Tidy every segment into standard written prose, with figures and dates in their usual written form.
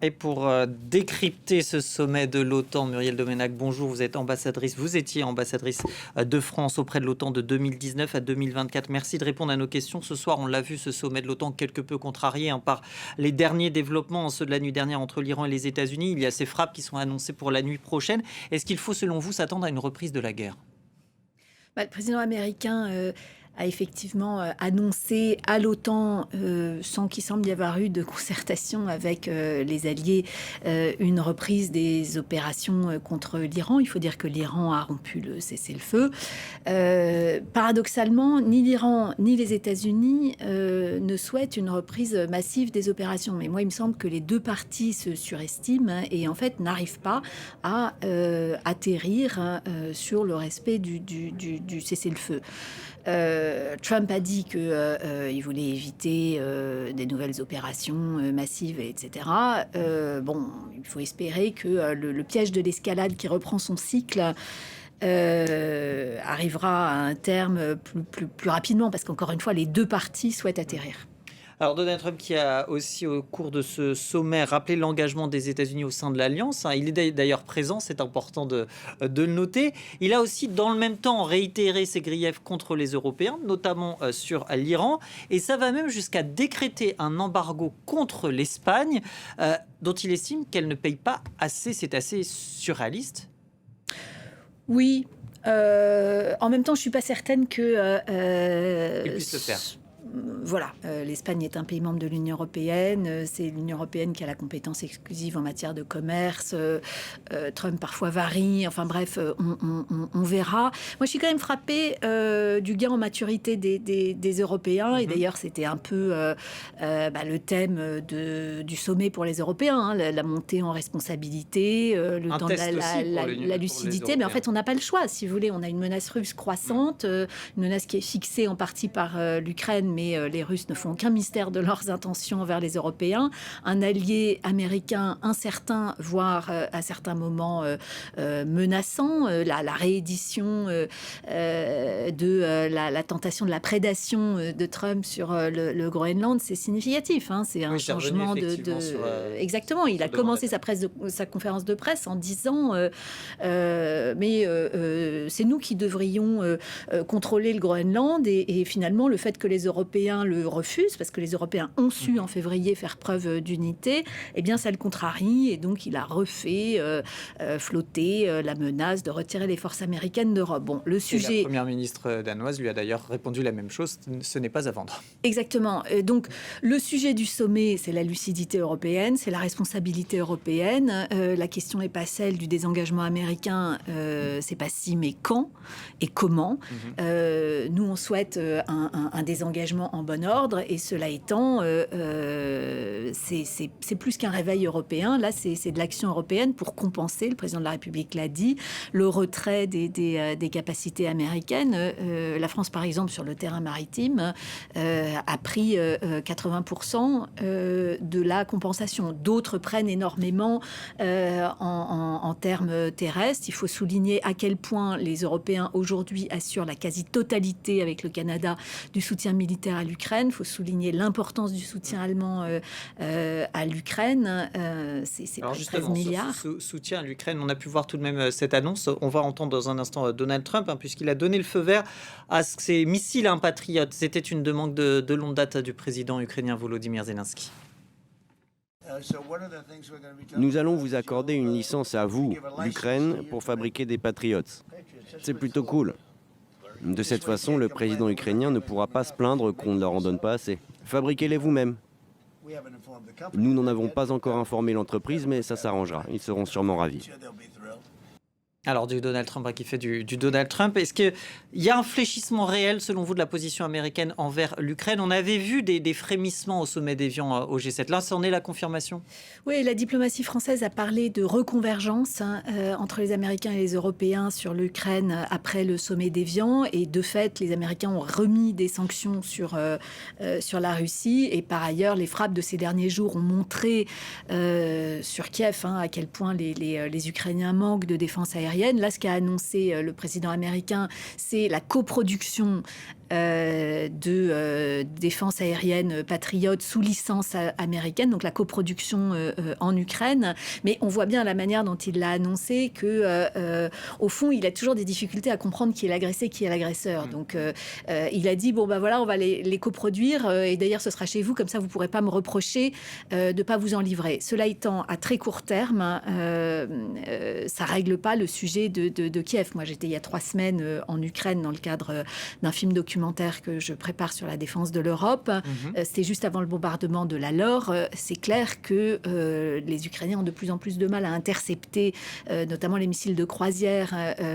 Et pour décrypter ce sommet de l'OTAN, Muriel Domenech, bonjour, vous étiez ambassadrice de France auprès de l'OTAN de 2019 à 2024. Merci de répondre à nos questions. Ce soir, on l'a vu, ce sommet de l'OTAN quelque peu contrarié par les derniers développements, ceux de la nuit dernière entre l'Iran et les États-Unis. Il y a ces frappes qui sont annoncées pour la nuit prochaine. Est-ce qu'il faut, selon vous, s'attendre à une reprise de la guerre ? Le président américain a effectivement annoncé à l'OTAN, sans qu'il semble y avoir eu de concertation avec les alliés, une reprise des opérations contre l'Iran. Il faut dire que l'Iran a rompu le cessez-le-feu. Paradoxalement, ni l'Iran ni les États-Unis ne souhaitent une reprise massive des opérations. Mais moi, il me semble que les deux parties se surestiment et en fait n'arrivent pas à atterrir sur le respect du cessez-le-feu. Trump a dit qu'il voulait éviter des nouvelles opérations massives, etc. Il faut espérer que le piège de l'escalade qui reprend son cycle arrivera à un terme plus rapidement, parce qu'encore une fois, les deux parties souhaitent atterrir. Alors Donald Trump qui a aussi au cours de ce sommet rappelé l'engagement des États-Unis au sein de l'Alliance. Il est d'ailleurs présent, c'est important de le noter. Il a aussi dans le même temps réitéré ses griefs contre les Européens, notamment sur l'Iran. Et ça va même jusqu'à décréter un embargo contre l'Espagne, dont il estime qu'elle ne paye pas assez. C'est assez surréaliste. Oui. En même temps, je ne suis pas certaine que... Il puisse le faire. Voilà, l'Espagne est un pays membre de l'Union européenne, c'est l'Union européenne qui a la compétence exclusive en matière de commerce, Trump parfois varie, enfin bref, on verra. Moi je suis quand même frappée du gain en maturité des Européens, et d'ailleurs c'était un peu le thème du sommet pour les Européens, la montée en responsabilité, le temps de la lucidité, mais en fait on n'a pas le choix, si vous voulez, on a une menace russe croissante, une menace qui est fixée en partie par l'Ukraine, mais les Russes ne font aucun mystère de leurs intentions envers les Européens. Un allié américain incertain, voire à certains moments menaçant. La réédition de la tentation de la prédation de Trump sur le Groenland, c'est significatif. C'est un changement Exactement. Il a commencé sa conférence de presse en disant mais c'est nous qui devrions contrôler le Groenland, et finalement le fait que les Européens le refusent, parce que les Européens ont su en février faire preuve d'unité, eh bien ça le contrarie, et donc il a refait flotter la menace de retirer les forces américaines d'Europe. Bon, le sujet... Et la première ministre danoise lui a d'ailleurs répondu la même chose, ce n'est pas à vendre. Exactement. Donc le sujet du sommet, c'est la lucidité européenne, c'est la responsabilité européenne. La question n'est pas celle du désengagement américain, c'est pas si, mais quand et comment. Nous, on souhaite un désengagement en bon ordre, et cela étant, c'est plus qu'un réveil européen. Là, c'est de l'action européenne pour compenser, le président de la République l'a dit, le retrait des capacités américaines. La France, par exemple, sur le terrain maritime, a pris 80% de la compensation. D'autres prennent énormément en termes terrestres. Il faut souligner à quel point les Européens aujourd'hui assurent la quasi-totalité, avec le Canada, du soutien militaire à l'Ukraine. Il faut souligner l'importance du soutien allemand à l'Ukraine. C'est près de 13 milliards. Ce soutien à l'Ukraine, on a pu voir tout de même cette annonce. On va entendre dans un instant Donald Trump, puisqu'il a donné le feu vert à ces missiles patriotes. C'était une demande de longue date du président ukrainien Volodymyr Zelensky. Nous allons vous accorder une licence à vous, l'Ukraine, pour fabriquer des patriotes. C'est plutôt cool. De cette façon, le président ukrainien ne pourra pas se plaindre qu'on ne leur en donne pas assez. Fabriquez-les vous-même. Nous n'en avons pas encore informé l'entreprise, mais ça s'arrangera. Ils seront sûrement ravis. Alors, du Donald Trump qui fait du Donald Trump, est-ce qu'il y a un fléchissement réel, selon vous, de la position américaine envers l'Ukraine ? On avait vu des frémissements au sommet d'Évian au G7. Là, ça en est la confirmation ? Oui, la diplomatie française a parlé de reconvergence entre les Américains et les Européens sur l'Ukraine après le sommet d'Évian. Et de fait, les Américains ont remis des sanctions sur la Russie. Et par ailleurs, les frappes de ces derniers jours ont montré sur Kiev à quel point les Ukrainiens manquent de défense aérienne. Là, ce qu'a annoncé le président américain, c'est la coproduction de défense aérienne Patriot sous licence américaine, donc la coproduction en Ukraine. Mais on voit bien la manière dont il l'a annoncé que, au fond, il a toujours des difficultés à comprendre qui est l'agressé, qui est l'agresseur. Donc, il a dit, bon, ben voilà, on va les coproduire, et d'ailleurs, ce sera chez vous, comme ça, vous ne pourrez pas me reprocher de ne pas vous en livrer. Cela étant, à très court terme, ça ne règle pas le sujet de Kiev. Moi, j'étais il y a 3 semaines en Ukraine dans le cadre d'un film documentaire que je prépare sur la défense de l'Europe. C'était juste avant le bombardement de la Lor. C'est clair que les Ukrainiens ont de plus en plus de mal à intercepter notamment les missiles de croisière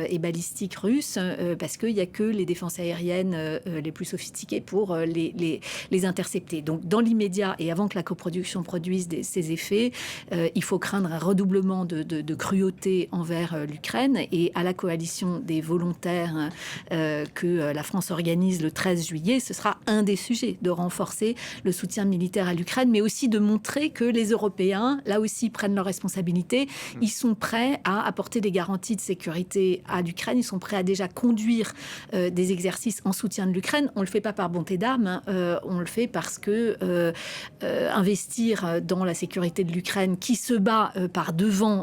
et balistiques russes parce qu'il n'y a que les défenses aériennes les plus sophistiquées pour les intercepter. Donc, dans l'immédiat et avant que la coproduction produise ses effets, il faut craindre un redoublement de cruauté envers l'Ukraine, et à la coalition des volontaires que la France organise le 13 juillet, ce sera un des sujets de renforcer le soutien militaire à l'Ukraine, mais aussi de montrer que les Européens, là aussi, prennent leurs responsabilités. Ils sont prêts à apporter des garanties de sécurité à l'Ukraine. Ils sont prêts à déjà conduire des exercices en soutien de l'Ukraine. On ne le fait pas par bonté d'âme, on le fait parce que investir dans la sécurité de l'Ukraine qui se bat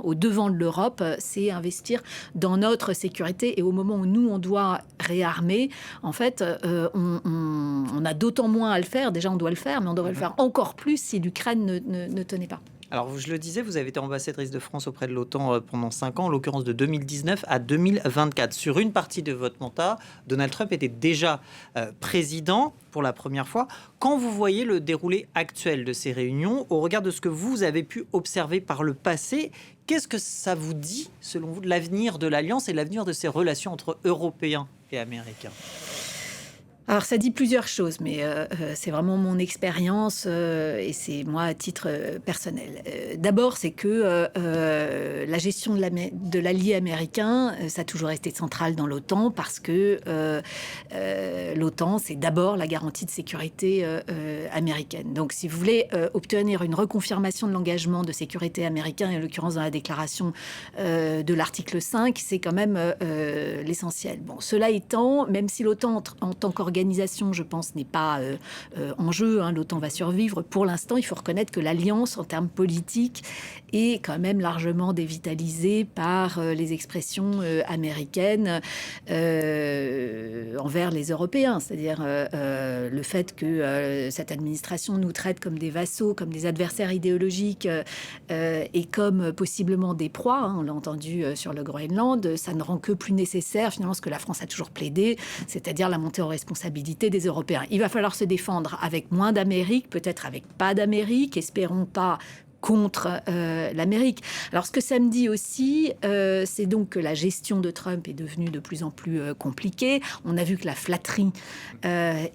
au devant de l'Europe, c'est investir dans notre sécurité. Et au moment où nous, on doit réarmer, en fait, on a d'autant moins à le faire. Déjà, on doit le faire, mais on devrait le faire encore plus si l'Ukraine ne tenait pas. Alors, je le disais, vous avez été ambassadrice de France auprès de l'OTAN pendant 5 ans, en l'occurrence de 2019 à 2024. Sur une partie de votre mandat, Donald Trump était déjà président pour la première fois. Quand vous voyez le déroulé actuel de ces réunions, au regard de ce que vous avez pu observer par le passé, qu'est-ce que ça vous dit, selon vous, de l'avenir de l'Alliance et l'avenir de ces relations entre Européens et Américains ? Alors, ça dit plusieurs choses, mais c'est vraiment mon expérience et c'est moi à titre personnel. D'abord, c'est que la gestion de l'allié américain, ça a toujours été central dans l'OTAN parce que l'OTAN, c'est d'abord la garantie de sécurité américaine. Donc, si vous voulez obtenir une reconfirmation de l'engagement de sécurité américain, et en l'occurrence dans la déclaration de l'article 5, c'est quand même l'essentiel. Bon, cela étant, même si l'OTAN, en tant qu'organisation, je pense, n'est pas en jeu. L'OTAN va survivre. Pour l'instant, il faut reconnaître que l'alliance, en termes politiques, est quand même largement dévitalisée par les expressions américaines envers les Européens. C'est-à-dire le fait que cette administration nous traite comme des vassaux, comme des adversaires idéologiques et comme possiblement des proies. On l'a entendu sur le Groenland. Ça ne rend que plus nécessaire, finalement, ce que la France a toujours plaidé, c'est-à-dire la montée en responsabilité des Européens. Il va falloir se défendre avec moins d'Amérique, peut-être avec pas d'Amérique, espérons pas contre l'Amérique. Alors, ce que ça me dit aussi, c'est donc que la gestion de Trump est devenue de plus en plus compliquée. On a vu que la flatterie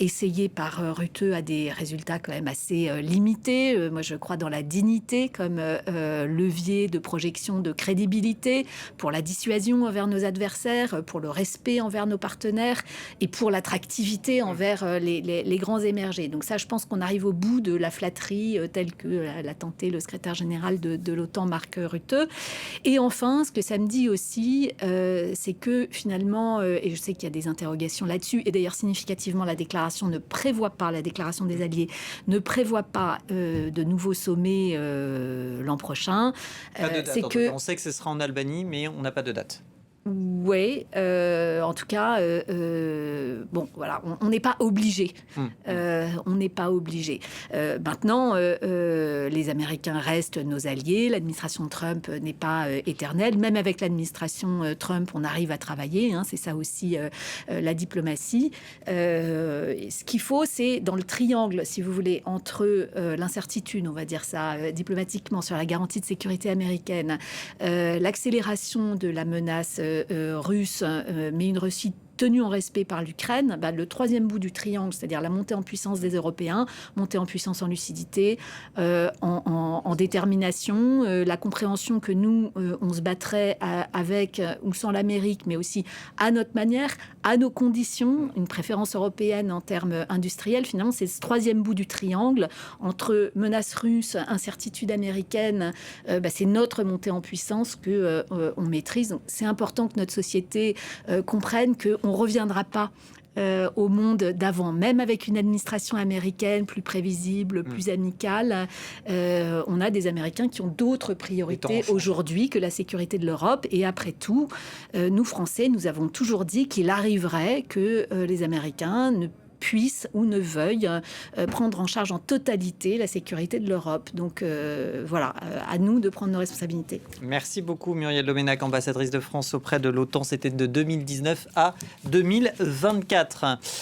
essayée par Rutte a des résultats quand même assez limités. Moi, je crois dans la dignité comme levier de projection de crédibilité pour la dissuasion envers nos adversaires, pour le respect envers nos partenaires et pour l'attractivité envers les grands émergés. Donc ça, je pense qu'on arrive au bout de la flatterie telle que l'a tenté le secrétaire général de l'OTAN, Mark Rutte. Et enfin, ce que ça me dit aussi, c'est que finalement, et je sais qu'il y a des interrogations là-dessus, et d'ailleurs significativement, la déclaration des Alliés ne prévoit pas de nouveaux sommets l'an prochain. Pas de date. On sait que ce sera en Albanie, mais on n'a pas de date. Oui, en tout cas, bon, voilà, on n'est pas obligé. On n'est pas obligé. Maintenant, les Américains restent nos alliés. L'administration Trump n'est pas éternelle. Même avec l'administration Trump, on arrive à travailler. C'est ça aussi la diplomatie. Ce qu'il faut, c'est dans le triangle, si vous voulez, entre l'incertitude, on va dire ça diplomatiquement, sur la garantie de sécurité américaine, l'accélération de la menace russe, mais une Russie tenue en respect par l'Ukraine, le troisième bout du triangle, c'est-à-dire la montée en puissance des Européens, montée en puissance en lucidité, en détermination, la compréhension que nous, on se battrait avec ou sans l'Amérique, mais aussi à notre manière, à nos conditions, une préférence européenne en termes industriels. Finalement, c'est ce troisième bout du triangle entre menaces russes, incertitude américaine, c'est notre montée en puissance qu'on maîtrise. Donc, c'est important que notre société comprenne qu'on ne reviendra pas au monde d'avant, même avec une administration américaine plus prévisible, plus amicale. On a des Américains qui ont d'autres priorités aujourd'hui que la sécurité de l'Europe. Et après tout, nous, Français, nous avons toujours dit qu'il arriverait que les Américains ne puissent ou ne veuillent prendre en charge en totalité la sécurité de l'Europe. Donc voilà, à nous de prendre nos responsabilités. Merci beaucoup Muriel Doménac, ambassadrice de France auprès de l'OTAN. C'était de 2019 à 2024.